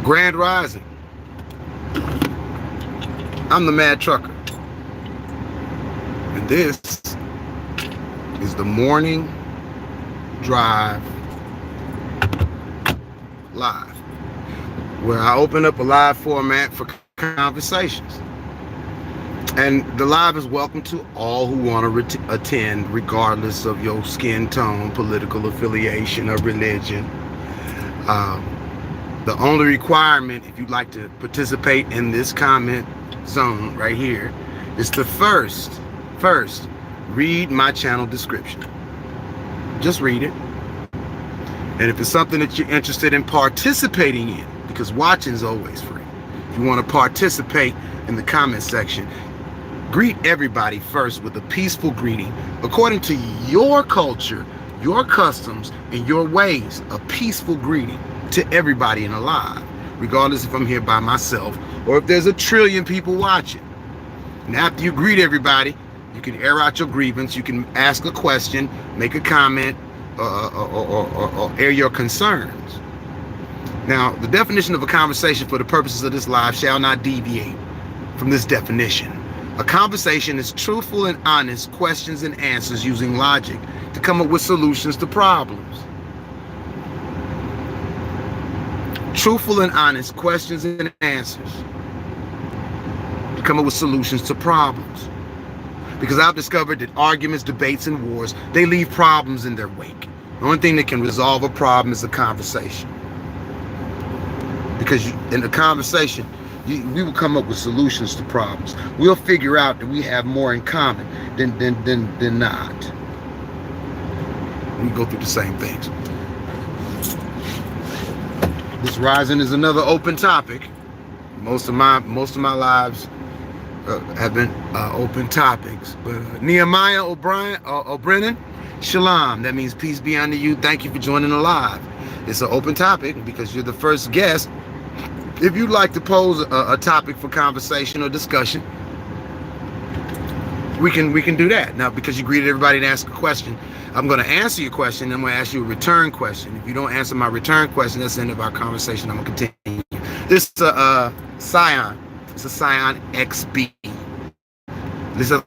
Grand Rising. I'm the Mad Trucker. And this is the Morning Drive Live, where I open up a live format for conversations. And the live is welcome to all who want to attend, regardless of your skin tone, political affiliation, or religion. The only requirement, if you'd like to participate in this comment zone right here, is to first read my channel description. Just read it. And if it's something that you're interested in participating in, because watching is always free, if you want to participate in the comment section, greet everybody first with a peaceful greeting according to your culture, your customs, and your ways. A peaceful greeting to everybody in the live, regardless if I'm here by myself or if there's a trillion people watching. And after you greet everybody, you can air out your grievance, you can ask a question, make a comment, or air your concerns. Now, the definition of a conversation for the purposes of this live shall not deviate from this definition. A conversation is truthful and honest questions and answers using logic to come up with solutions to problems. Truthful and honest questions and answers to come up with solutions to problems. Because I've discovered that arguments, debates, and wars, they leave problems in their wake. The only thing that can resolve a problem is a conversation. Because in the conversation, we will come up with solutions to problems. We'll figure out that we have more in common than not. We go through the same things. This rising is another open topic. Most of my lives have been open topics. But Nehemiah O'Brien, Shalom. That means peace be unto you. Thank you for joining the live. It's an open topic because you're the first guest. If you'd like to pose a topic for conversation or discussion, we can do that. Now, because you greeted everybody and asked a question, I'm going to answer your question. I'm going to ask you a return question. If you don't answer my return question, that's the end of our conversation. I'm going to continue. This is a Scion. It's a Scion XB. This is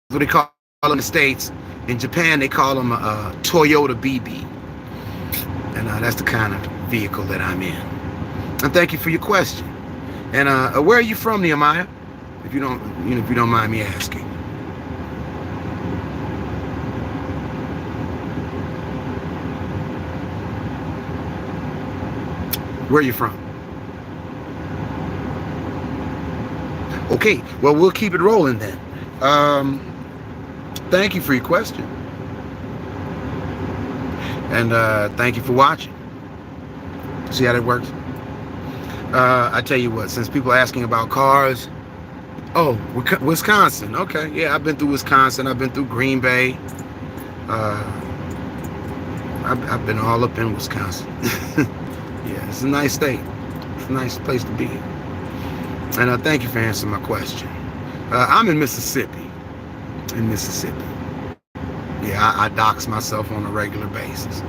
what they call them in the States. In Japan, they call them a Toyota BB. And that's the kind of vehicle that I'm in. And thank you for your question. And where are you from, Nehemiah? If you don't mind me asking. Where are you from? Okay, well, we'll keep it rolling then. Thank you for your question. And thank you for watching. See how that works? I tell you what, since people are asking about cars, oh, Wisconsin. Okay, yeah, I've been through Wisconsin. I've been through Green Bay. I've been all up in Wisconsin. Yeah, it's a nice state. It's a nice place to be. And thank you for answering my question. I'm in Mississippi. Yeah, I dox myself on a regular basis.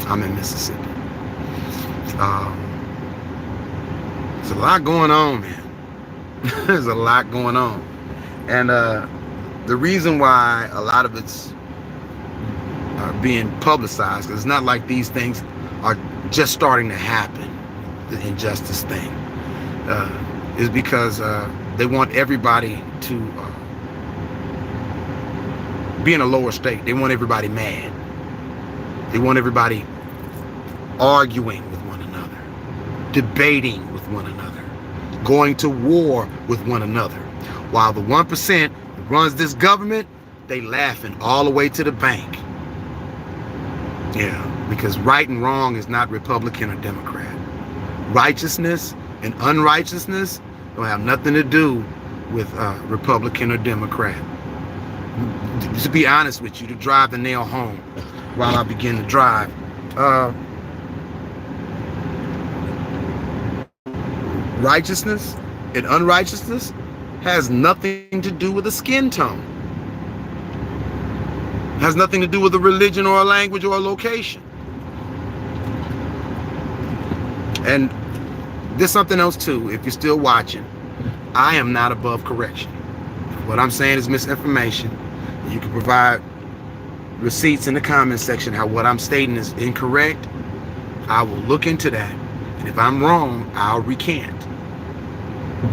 I'm in Mississippi. There's a lot going on, man. There's a lot going on. And the reason why a lot of it's being publicized, because it's not like these things are just starting to happen, the injustice thing, is because they want everybody to be in a lower state. They want everybody mad. They want everybody arguing with one another, debating with one another, going to war with one another. While the 1% who runs this government, they laughing all the way to the bank. Yeah, because right and wrong is not Republican or Democrat. Righteousness and unrighteousness don't have nothing to do with Republican or Democrat. To be honest with you, to drive the nail home while I begin to drive, righteousness and unrighteousness has nothing to do with a skin tone. Has nothing to do with a religion or a language or a location. And there's something else too. If you're still watching, I am not above correction. What I'm saying is misinformation. You can provide receipts in the comment section how what I'm stating is incorrect. I will look into that, and if I'm wrong, I'll recant.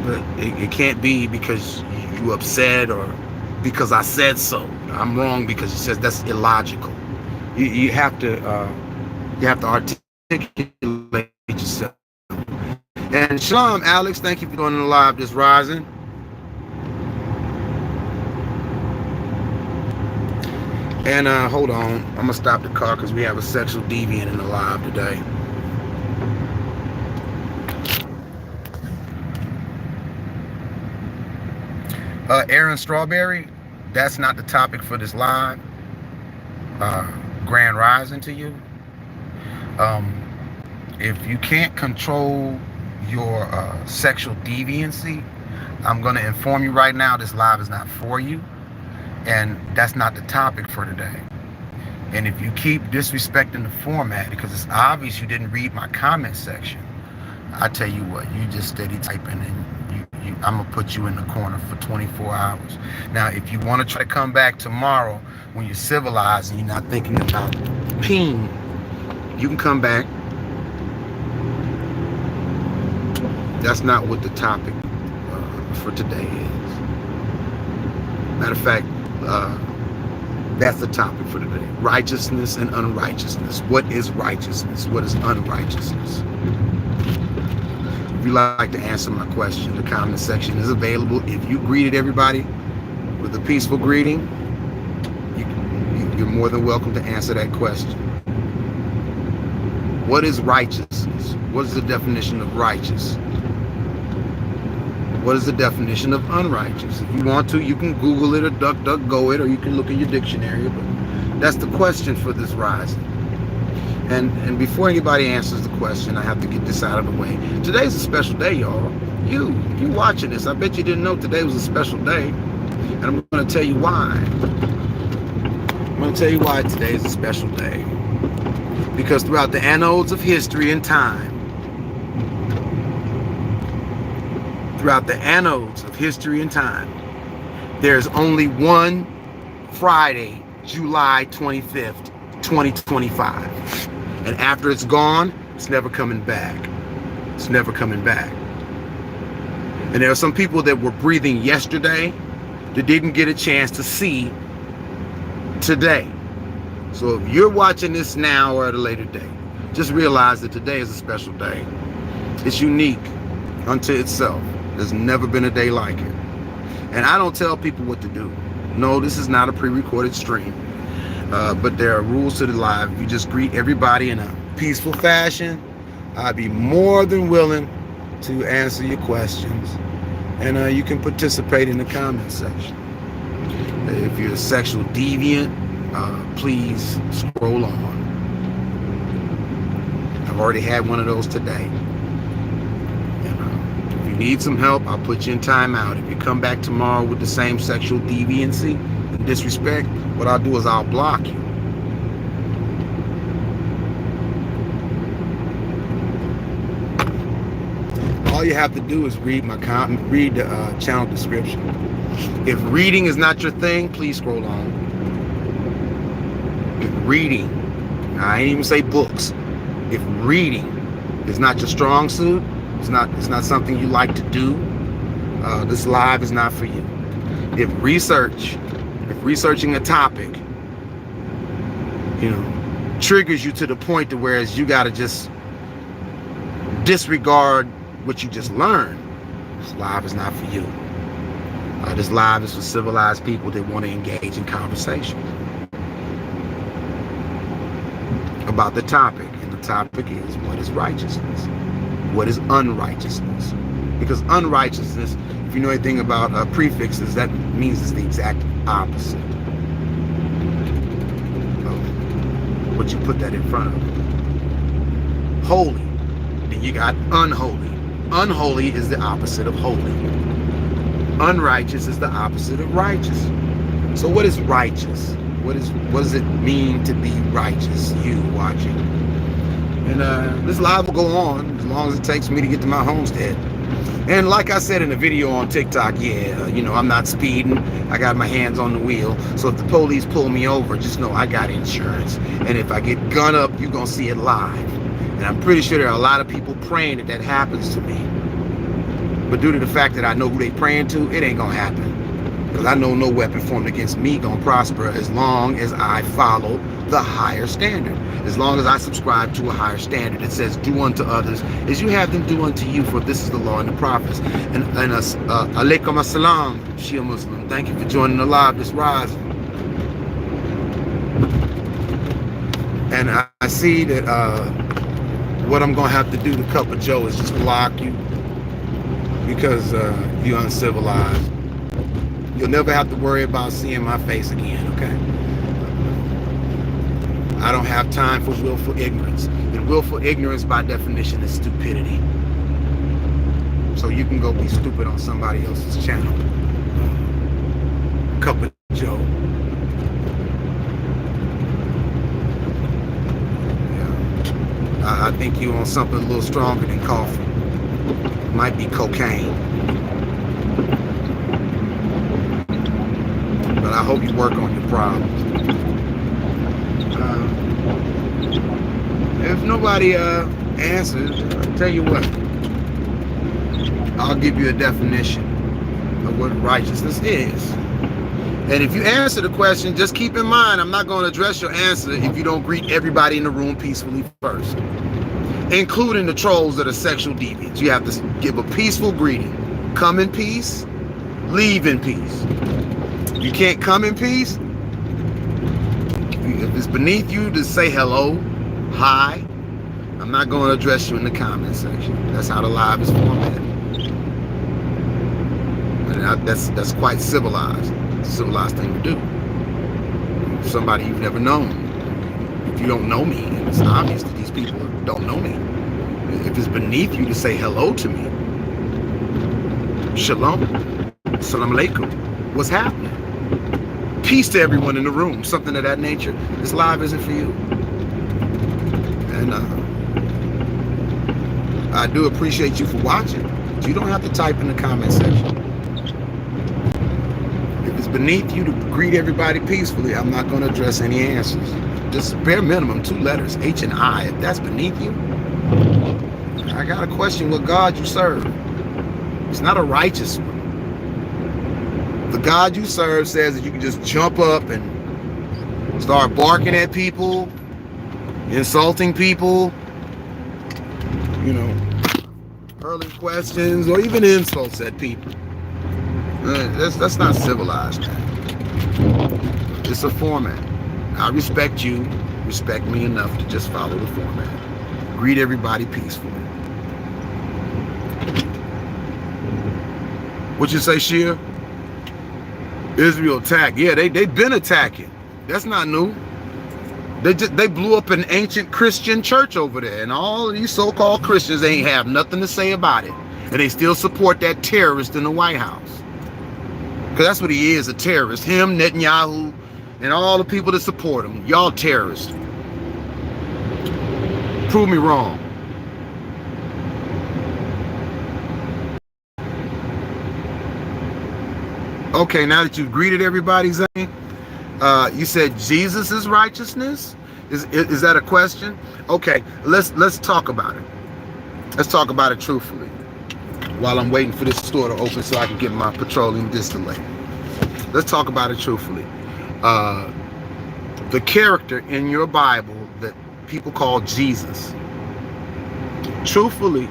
But it can't be because you upset or because I said so. I'm wrong because it says that's illogical. You have to articulate yourself. And Shalom, Alex, thank you for joining the live this rising. And hold on, I'm gonna stop the car because we have a sexual deviant in the live today. Aaron Strawberry, that's not the topic for this live. Grand rising to you. If you can't control your sexual deviancy, I'm going to inform you right now, this live is not for you, and that's not the topic for today. And if you keep disrespecting the format, because it's obvious you didn't read my comment section, I tell you what, you just steady typing, and I'm going to put you in the corner for 24 hours. Now, if you want to try to come back tomorrow when you're civilized and you're not thinking about peen, you can come back. That's not what the topic for today is. Matter of fact, that's the topic for today. Righteousness and unrighteousness. What is righteousness? What is unrighteousness? If you'd like to answer my question, the comment section is available. If you greeted everybody with a peaceful greeting, you're more than welcome to answer that question. What is righteousness? What is the definition of righteous? What is the definition of unrighteous? If you want to, you can Google it or DuckDuckGo it, or you can look in your dictionary, but that's the question for this rising. And before anybody answers the question, I have to get this out of the way. Today's a special day, y'all. You watching this, I bet you didn't know today was a special day. And I'm going to tell you why. I'm going to tell you why today is a special day. Because throughout the annals of history and time, there's only one Friday, July 25th, 2025. And after it's gone, it's never coming back. It's never coming back. And there are some people that were breathing yesterday that didn't get a chance to see today. So if you're watching this now or at a later date, just realize that today is a special day. It's unique unto itself. There's never been a day like it. And I don't tell people what to do. No, this is not a pre-recorded stream. But there are rules to the live. If you just greet everybody in a peaceful fashion, I'd be more than willing to answer your questions. And you can participate in the comment section. If you're a sexual deviant, please scroll on. I've already had one of those today. And, if you need some help, I'll put you in timeout. If you come back tomorrow with the same sexual deviancy and disrespect, what I'll do is I'll block you. All you have to do is read my read the channel description. If reading is not your thing, please scroll on. If reading, I ain't even say books. If reading is not your strong suit, it's not something you like to do, this live is not for you. If researching a topic, triggers you to the point to whereas you got to just disregard what you just learned, this live is not for you. This live is for civilized people that want to engage in conversation about the topic. And the topic is, what is righteousness? What is unrighteousness? Because unrighteousness, if you know anything about prefixes, that means it's the exact opposite of what you put that in front of. Holy. Then you got unholy. Unholy is the opposite of holy. Unrighteous is the opposite of righteous. So what is righteous? What does it mean to be righteous, you watching? And this live will go on as long as it takes me to get to my homestead. And like I said in the video on TikTok, yeah, you know, I'm not speeding. I got my hands on the wheel. So if the police pull me over, just know I got insurance. And if I get gun up, you're going to see it live. And I'm pretty sure there are a lot of people praying that that happens to me. But due to the fact that I know who they praying to, it ain't going to happen. Because I know no weapon formed against me going to prosper as long as I follow the higher standard. As long as I subscribe to a higher standard that says, do unto others as you have them do unto you, for this is the law and the prophets. And alaikum assalam, Shia Muslim. Thank you for joining the live this rise. And I see that what I'm going to have to do to Cup of Joe is just block you because you're uncivilized. You'll never have to worry about seeing my face again, okay? I don't have time for willful ignorance. And willful ignorance, by definition, is stupidity. So you can go be stupid on somebody else's channel. Cup of Joe. Yeah. I think you on something a little stronger than coffee. Might be cocaine. But I hope you work on your problems. If nobody answers, I'll tell you what. I'll give you a definition of what righteousness is. And if you answer the question, just keep in mind, I'm not going to address your answer if you don't greet everybody in the room peacefully first, including the trolls that are sexual deviants. You have to give a peaceful greeting. Come in peace, leave in peace. You can't come in peace. If it's beneath you to say hello, hi, I'm not going to address you in the comment section. That's how the live is formatted. And that's quite civilized. It's a civilized thing to do. Somebody you've never known. If you don't know me, and it's obvious that these people don't know me. If it's beneath you to say hello to me, shalom, salam alaikum, what's happening? Peace to everyone in the room, something of that nature. This live isn't for you. And I do appreciate you for watching. But you don't have to type in the comment section. If it's beneath you to greet everybody peacefully, I'm not going to address any answers. Just bare minimum 2 letters, H and I. If that's beneath you, I got to question what God you serve. It's not a righteous one. The God you serve says that you can just jump up and start barking at people, insulting people, you know, hurling questions or even insults at people. That's not civilized, man. It's a format. I respect you. Respect me enough to just follow the format. Greet everybody peacefully. What you say, Shia? Israel attack. Yeah, they've been attacking. That's not new. They blew up an ancient Christian church over there, and all of these so-called Christians ain't have nothing to say about it, and they still support that terrorist in the White House, because that's what he is, a terrorist. Him, Netanyahu, and all the people that support him. Y'all terrorists. Prove me wrong. Okay, now that you've greeted everybody, Zane, you said Jesus' righteousness? Is that a question? Okay, let's talk about it. Let's talk about it truthfully while I'm waiting for this store to open so I can get my petroleum distillate. Let's talk about it truthfully. The character in your Bible that people call Jesus, truthfully,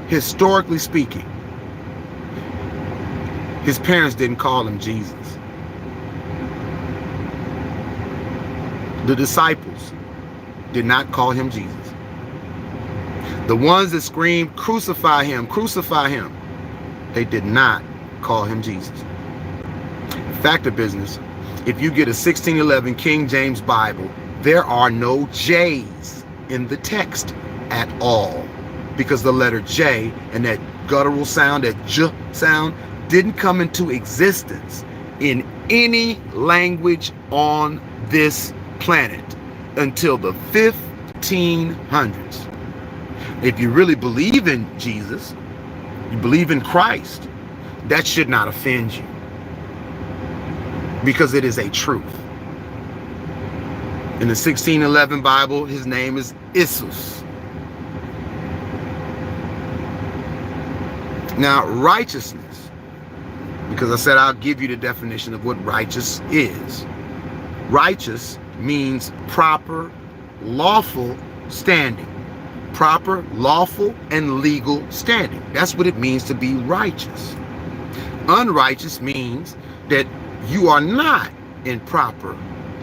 historically speaking, his parents didn't call him Jesus. The disciples did not call him Jesus. The ones that screamed, crucify him, they did not call him Jesus. Fact of business, if you get a 1611 King James Bible, there are no J's in the text at all, because the letter J and that guttural sound, that J sound, didn't come into existence in any language on this planet until the 5th 1800s. If you really believe in Jesus, you believe in Christ, that should not offend you, because it is a truth. In the 1611 Bible, his name is Isus. Now, righteousness, because I said I'll give you the definition of what righteous is. Righteous means proper, lawful standing. Proper, lawful, and legal standing. That's what it means to be righteous. Unrighteous means that you are not in proper,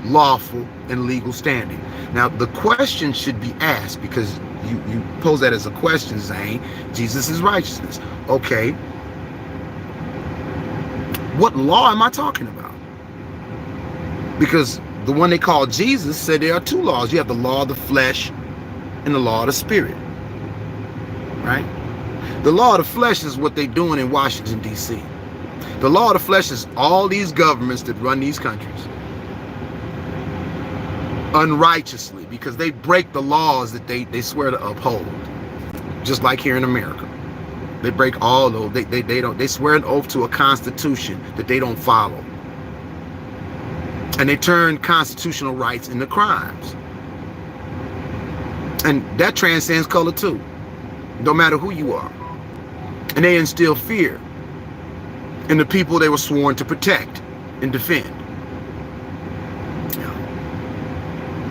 lawful, and legal standing. Now, the question should be asked, because you pose that as a question, saying Jesus is righteousness. Okay, what law am I talking about? Because the one they call Jesus said there are two laws. You have the law of the flesh and the law of the spirit, right? The law of the flesh is what they're doing in Washington, D.C. The law of the flesh is all these governments that run these countries unrighteously, because they break the laws that they swear to uphold. Just like here in America, they break all those. They swear an oath to a constitution that they don't follow, and they turn constitutional rights into crimes. And that transcends color too, no matter who you are. And they instill fear in the people they were sworn to protect and defend.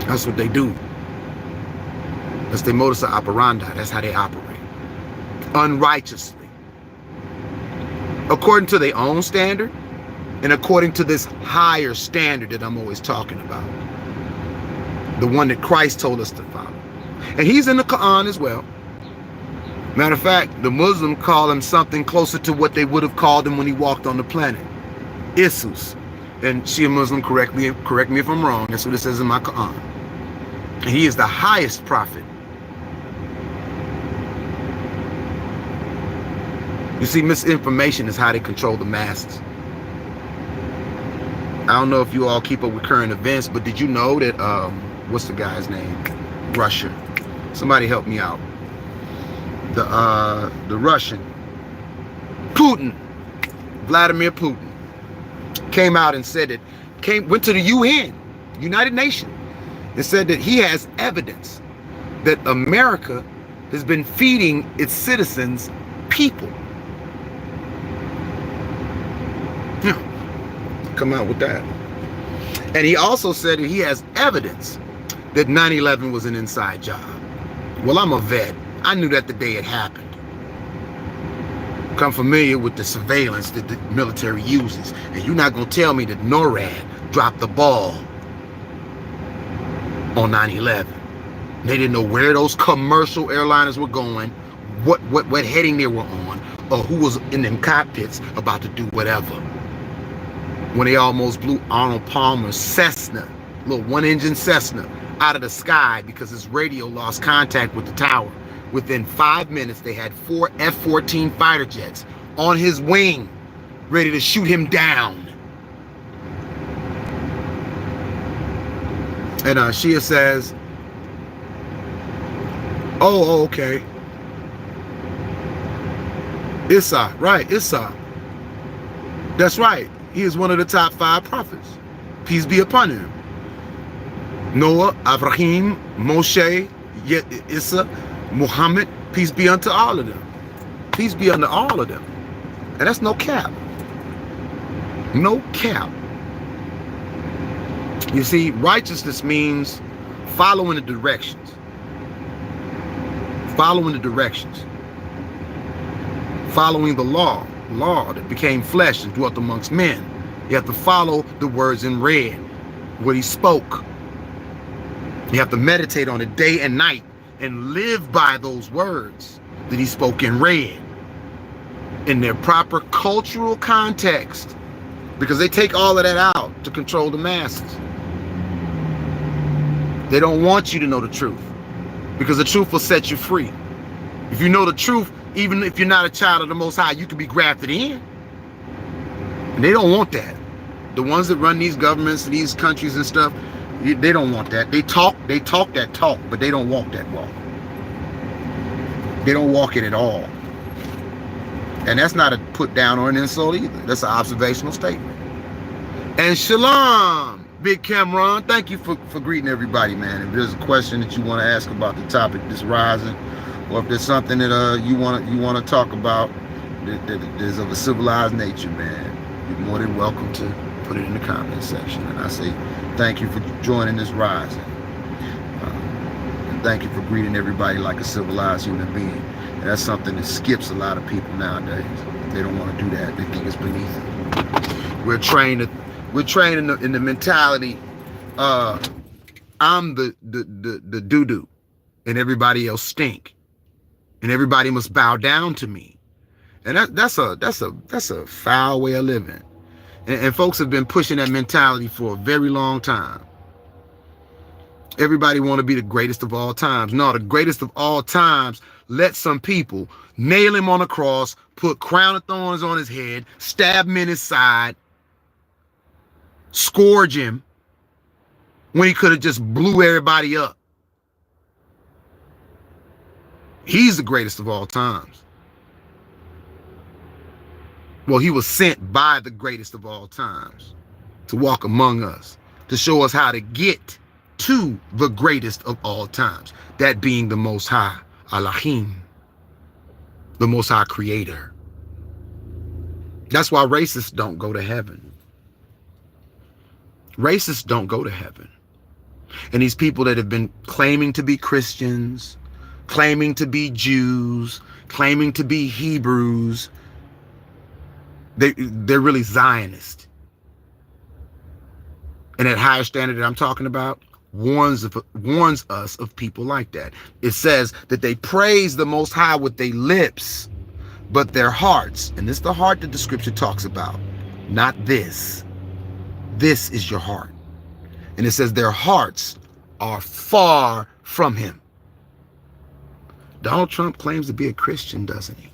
That's what they do. That's their modus operandi. That's how they operate. Unrighteously. According to their own standard, and according to this higher standard that I'm always talking about. The one that Christ told us to follow. And he's in the Quran as well. Matter of fact, the Muslim call him something closer to what they would have called him when he walked on the planet. Isus. And Shia Muslim, correct me if I'm wrong. That's what it says in my Quran. And he is the highest prophet. You see, misinformation is how they control the masses. I don't know if you all keep up with current events, but did you know that, what's the guy's name? Russia. Somebody help me out. The Russian. Putin. Vladimir Putin. Came out and said that, went to the UN, United Nations, and said that he has evidence that America has been feeding its citizens people. Come out with that. And he also said that he has evidence that 9/11 was an inside job. Well, I'm a vet. I knew that the day it happened. I'm familiar with the surveillance that the military uses. And you're not going to tell me that NORAD dropped the ball on 9/11. They didn't know where those commercial airliners were going, what heading they were on, or who was in them cockpits about to do whatever. When they almost blew Arnold Palmer's Cessna, little one-engine Cessna, out of the sky because his radio lost contact with the tower. Within 5 minutes, they had 4 F-14 fighter jets on his wing, ready to shoot him down. And Shia says, oh, okay. Issa, right, Issa. That's right. He is one of the top 5 prophets. Peace be upon him. Noah, Abraham, Moshe, Issa, Muhammad, peace be unto all of them. Peace be unto all of them. And that's no cap. No cap. You see, righteousness means following the directions. Following the directions. Following the law that became flesh and dwelt amongst men. You have to follow the words in red, what he spoke. You have to meditate on it day and night and live by those words that he spoke in red in their proper cultural context, because they take all of that out to control the masses. They don't want you to know the truth, because the truth will set you free. If you know the truth, even if you're not a child of the Most High, you can be grafted in. And they don't want that. The ones that run these governments, these countries and stuff, They don't want that. They talk that talk, but they don't walk that walk. They don't walk it at all. And that's not a put down or an insult either. That's an observational statement. And shalom, Big Cameron. Thank you for greeting everybody, man. If there's a question that you want to ask about the topic this rising, or if there's something that you want to talk about that is of a civilized nature, man, you're more than welcome to put it in the comment section. And I say thank you for joining this rising. And thank you for greeting everybody like a civilized human being. And that's something that skips a lot of people nowadays. They don't want to do that. They think it's beneath them. We're trained in the mentality, I'm the doo-doo and everybody else stink. And everybody must bow down to me. And that's a foul way of living. And folks have been pushing that mentality for a very long time. Everybody want to be the greatest of all times. No, the greatest of all times let some people nail him on a cross, put crown of thorns on his head, stab him in his side, scourge him when he could have just blew everybody up. He's the greatest of all times. Well, he was sent by the greatest of all times to walk among us, to show us how to get to the greatest of all times, that being the Most High, Elohim, the Most High Creator. That's why racists don't go to heaven. Racists don't go to heaven. And these people that have been claiming to be Christians, claiming to be Jews, claiming to be Hebrews, they're really Zionist. And that higher standard that I'm talking about warns us of people like that. It says that they praise the Most High with their lips, but their hearts, and this is the heart that the scripture talks about, not this. This is your heart. And it says their hearts are far from him. Donald Trump claims to be a Christian, doesn't he?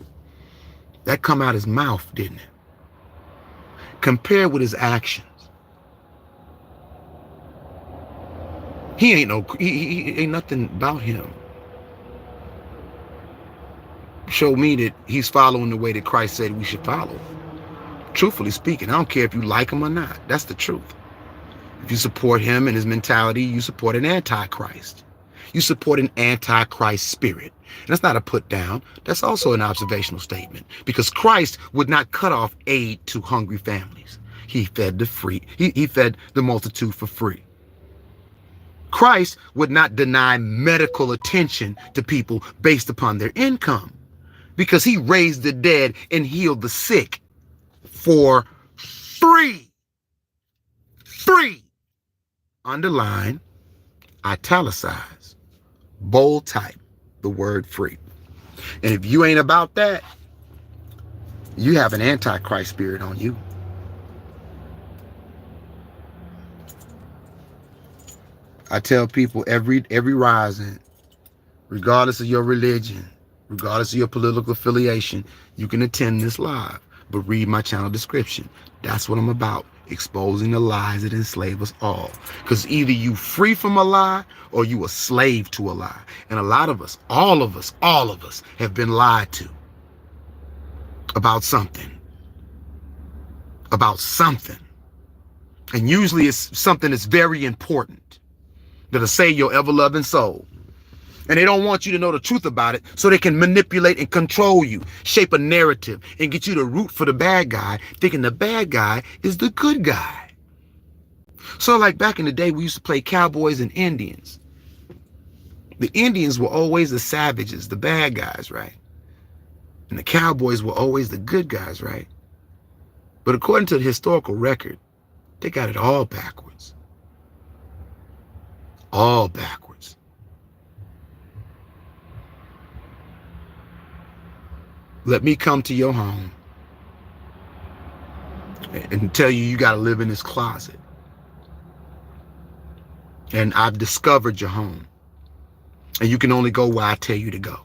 That come out his mouth, didn't it? Compared with his actions. He ain't nothing about him. Show me that he's following the way that Christ said we should follow. Truthfully speaking, I don't care if you like him or not. That's the truth. If you support him and his mentality, you support an antichrist. You support an antichrist spirit. And that's not a put down. That's also an observational statement, because Christ would not cut off aid to hungry families. He fed the free. He fed the multitude for free. Christ would not deny medical attention to people based upon their income, because he raised the dead and healed the sick for free. Free. Underline, italicize, bold type the word free. And if you ain't about that, you have an antichrist spirit on you. I tell people every rising, regardless of your religion, regardless of your political affiliation, you can attend this live, but read my channel description. That's what I'm about, exposing the lies that enslave us all. Because either you free from a lie or you a slave to a lie. And a lot of us, all of us have been lied to about something. About something. And usually it's something that's very important, that'll save your ever-loving soul. And they don't want you to know the truth about it, so they can manipulate and control you, shape a narrative, and get you to root for the bad guy, thinking the bad guy is the good guy. So like back in the day, we used to play cowboys and Indians. The Indians were always the savages, the bad guys, right? And the cowboys were always the good guys, right? But according to the historical record, they got it all backwards. All backwards. Let me come to your home and tell you got to live in this closet. And I've discovered your home. And you can only go where I tell you to go.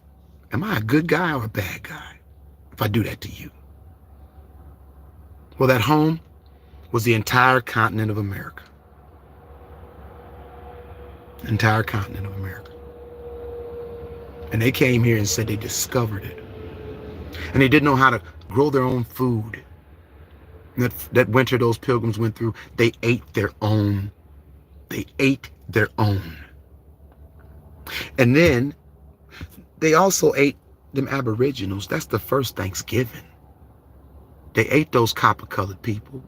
Am I a good guy or a bad guy if I do that to you? Well, that home was the entire continent of America. Entire continent of America. And they came here and said they discovered it. And they didn't know how to grow their own food. That winter those pilgrims went through, they ate their own. They ate their own. And then they also ate them aboriginals. That's the first Thanksgiving. They ate those copper-colored people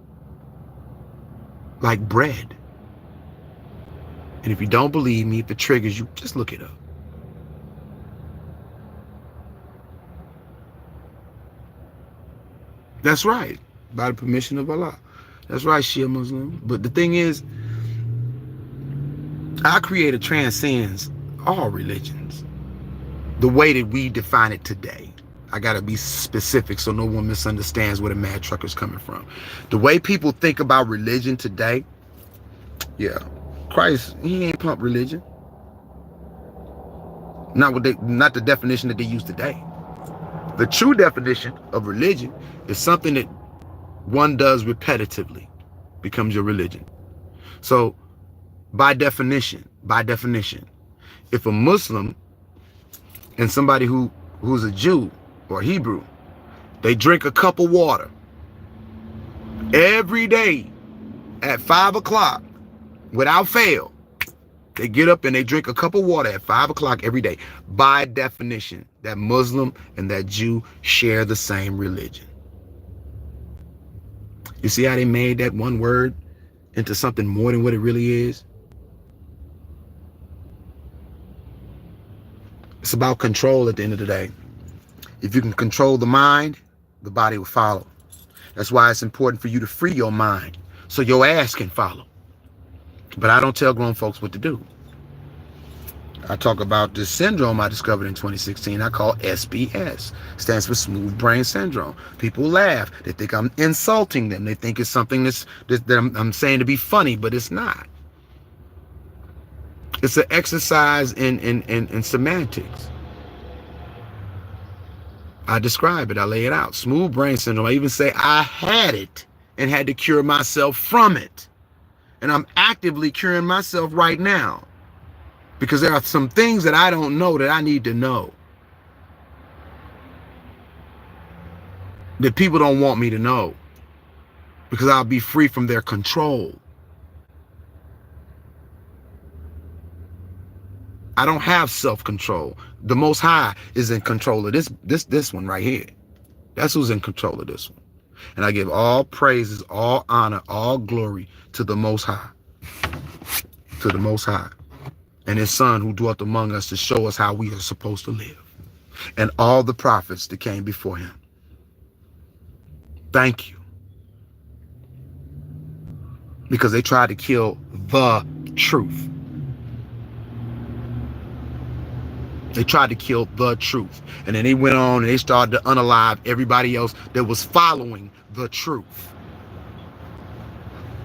like bread. And if you don't believe me, if it triggers you, just look it up. That's right, by the permission of Allah. That's right, Shia Muslim. But the thing is, our Creator transcends all religions. The way that we define it today. I gotta be specific so no one misunderstands where the mad trucker's coming from. The way people think about religion today, yeah, Christ, he ain't pumped religion. Not the definition that they use today. The true definition of religion is something that one does repetitively, becomes your religion. So by definition, if a Muslim and somebody who's a Jew or Hebrew, they drink a cup of water every day at 5 o'clock without fail, they get up and they drink a cup of water at 5 o'clock every day. By definition, that Muslim and that Jew share the same religion. You see how they made that one word into something more than what it really is? It's about control at the end of the day. If you can control the mind, the body will follow. That's why it's important for you to free your mind so your ass can follow. But I don't tell grown folks what to do. I talk about this syndrome I discovered in 2016. I call SBS. Stands for Smooth Brain Syndrome. People laugh. They think I'm insulting them. They think it's something that I'm saying to be funny, but it's not. It's an exercise in semantics. I describe it. I lay it out. Smooth Brain Syndrome. I even say I had it and had to cure myself from it. And I'm actively curing myself right now. Because there are some things that I don't know that I need to know. That people don't want me to know. Because I'll be free from their control. I don't have self-control. The Most High is in control of this one right here. That's who's in control of this one. And I give all praises, all honor, all glory to the Most High. To the Most High. And his Son who dwelt among us to show us how we are supposed to live. And all the prophets that came before him. Thank you. Because they tried to kill the truth. They tried to kill the truth. And then they went on and they started to unalive everybody else that was following the truth.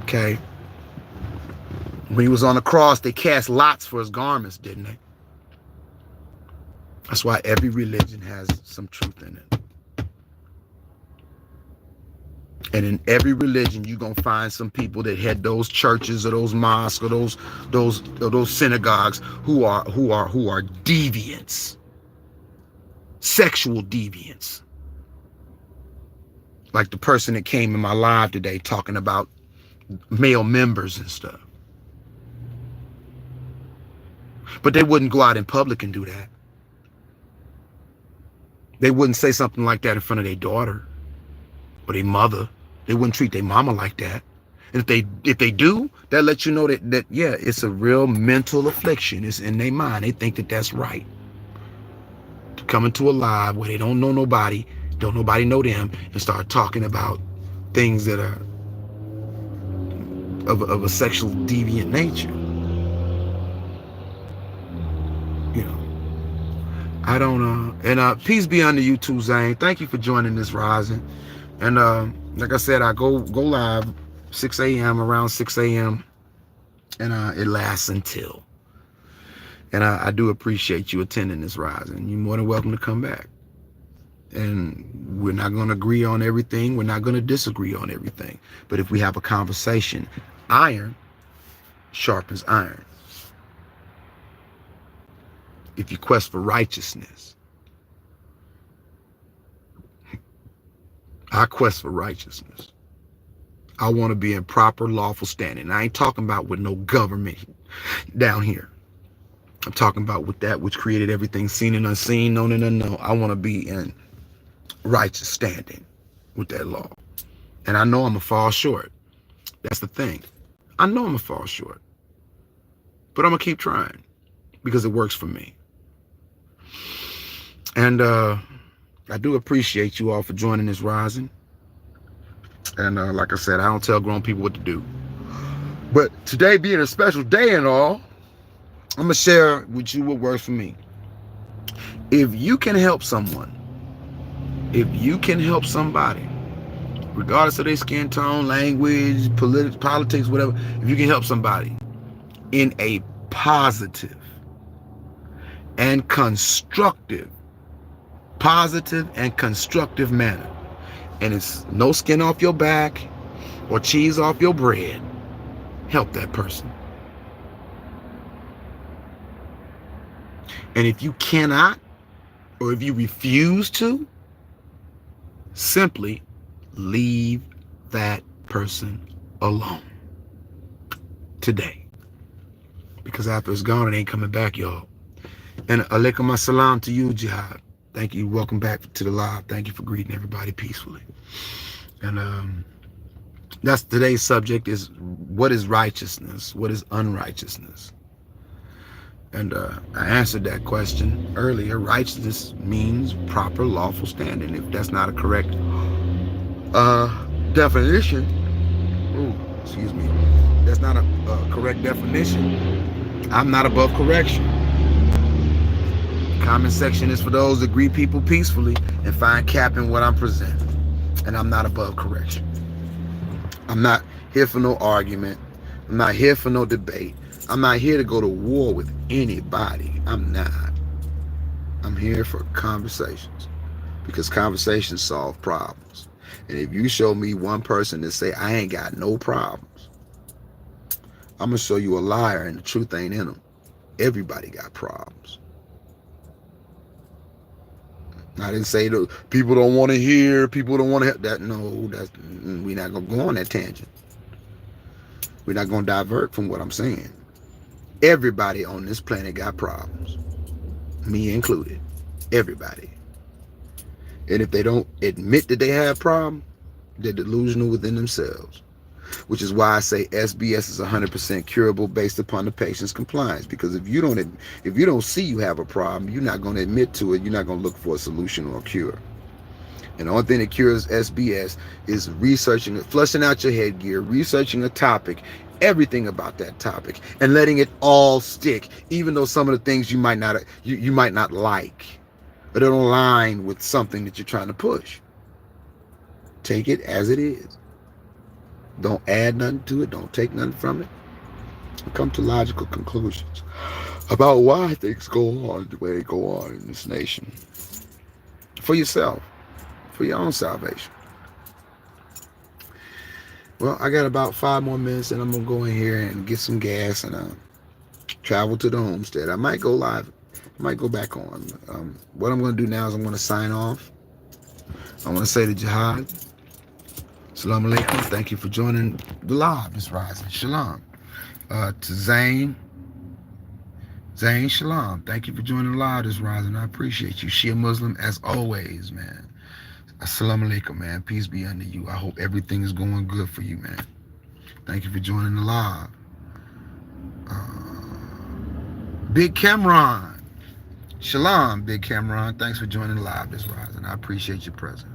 Okay? When he was on the cross, they cast lots for his garments, didn't they? That's why every religion has some truth in it. And in every religion, you're going to find some people that had those churches or those mosques or those synagogues who are deviants. Sexual deviants. Like the person that came in my live today talking about male members and stuff. But they wouldn't go out in public and do that. They wouldn't say something like that in front of their daughter or their mother. They wouldn't treat their mama like that. And if they do, that lets you know that yeah, it's a real mental affliction. It's in their mind. They think that that's right. To come into a live where they don't know nobody, don't nobody know them, and start talking about things that are of a sexual deviant nature. You know, I don't and peace be unto you too, Zane. Thank you for joining this rising. And like I said, I go live 6 a.m. around 6 a.m. and it lasts until. And I do appreciate you attending this rising. You're more than welcome to come back. And we're not going to agree on everything. We're not going to disagree on everything. But if we have a conversation, iron sharpens iron. if you quest for righteousness. I quest for righteousness. I want to be in proper lawful standing. I ain't talking about with no government down here. I'm talking about with that which created everything seen and unseen, known and unknown. I want to be in righteous standing with that law. And I know I'm going to fall short. That's the thing. I know I'm going to fall short. But I'm going to keep trying because it works for me. And I do appreciate you all for joining this rising. And like I said, I don't tell grown people what to do. But today being a special day and all, I'm going to share with you what works for me. If you can help someone, if you can help somebody, regardless of their skin tone, language, politics, whatever, if you can help somebody in a positive and constructive manner, and it's no skin off your back or cheese off your bread, help that person. And if you cannot, or if you refuse to, simply leave that person alone today. Because after it's gone, it ain't coming back, y'all. And alaikum assalam to you, Jihad. Thank you. Welcome back to the live. Thank you for greeting everybody peacefully. And that's today's subject is what is righteousness? What is unrighteousness? And I answered that question earlier. Righteousness means proper lawful standing. If that's not a correct definition, excuse me, that's not a correct definition, I'm not above correction. Comment section is for those that greet people peacefully and find cap in what I'm presenting. And I'm not above correction. I'm not here for no argument. I'm not here for no debate. I'm not here to go to war with anybody. I'm not. I'm here for conversations, because conversations solve problems. And if you show me one person that say I ain't got no problems, I'm going to show you a liar and the truth ain't in them. Everybody got problems. I didn't say that people don't want to hear, people don't want to help. That, no, we're not going to go on that tangent. We're not going to divert from what I'm saying. Everybody on this planet got problems, me included. Everybody. And if they don't admit that they have problems, they're delusional within themselves. Which is why I say SBS is 100% curable based upon the patient's compliance. Because if you don't see you have a problem, you're not going to admit to it. You're not going to look for a solution or a cure. And the only thing that cures SBS is researching it, flushing out your headgear, researching a topic, everything about that topic, and letting it all stick, even though some of the things you might not like, but it don't align with something that you're trying to push. Take it as it is. Don't add nothing to it. Don't take nothing from it. Come to logical conclusions about why things go on the way they go on in this nation. For yourself. For your own salvation. Well, I got about 5 more minutes and I'm going to go in here and get some gas and travel to the homestead. I might go live. I might go back on. What I'm going to do now is I'm going to sign off. I want to say to Jihad, Assalamu alaikum. Thank you for joining the live this rising. Shalom. To Zane, shalom. Thank you for joining the live this rising. I appreciate you. Shia Muslim, as always, man. Assalamu alaikum, man. Peace be unto you. I hope everything is going good for you, man. Thank you for joining the live. Big Cameron. Shalom, Big Cameron. Thanks for joining the live this rising. I appreciate your presence.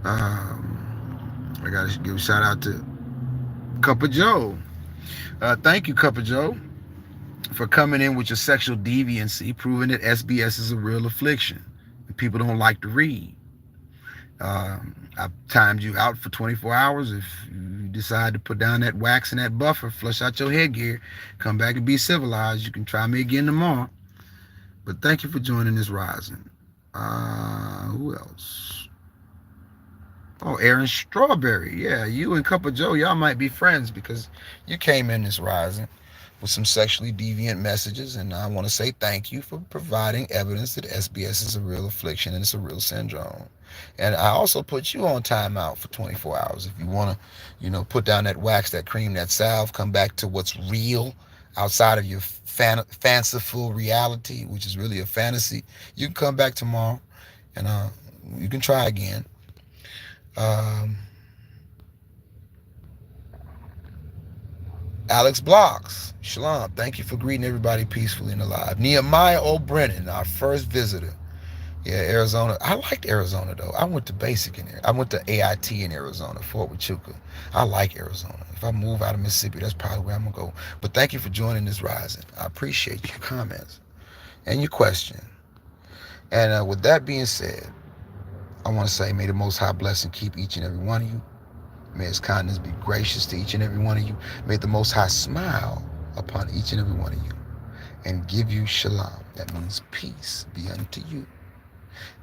I gotta give a shout out to Cup of Joe. Thank you, Cup of Joe, for coming in with your sexual deviancy, proving that SBS is a real affliction. And people don't like to read. I've timed you out for 24 hours. If you decide to put down that wax and that buffer, flush out your headgear, come back and be civilized, you can try me again tomorrow. But thank you for joining this rising. Who else? Oh, Aaron Strawberry. Yeah, you and Cup of Joe, y'all might be friends because you came in this rising. with some sexually deviant messages, and I want to say thank you for providing evidence that SBS is a real affliction and it's a real syndrome. And I also put you on timeout for 24 hours. If you want to, put down that wax, that cream, that salve, come back to what's real outside of your fanciful reality, which is really a fantasy, you can come back tomorrow and you can try again. Um, Alex Blocks, Shalom, thank you for greeting everybody peacefully and alive. Nehemiah O'Brennan, our first visitor. Yeah, Arizona. I liked Arizona, though. I went to basic in there. I went to AIT in Arizona, Fort Huachuca. I like Arizona. If I move out of Mississippi, that's probably where I'm going to go. But thank you for joining this rising. I appreciate your comments and your question. And with that being said, I want to say, may the Most High bless and keep each and every one of you. May His kindness be gracious to each and every one of you. May the Most High smile upon each and every one of you and give you shalom. That means peace be unto you.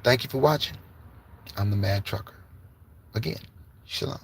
Thank you for watching. I'm the Mad Trucker. Again, shalom.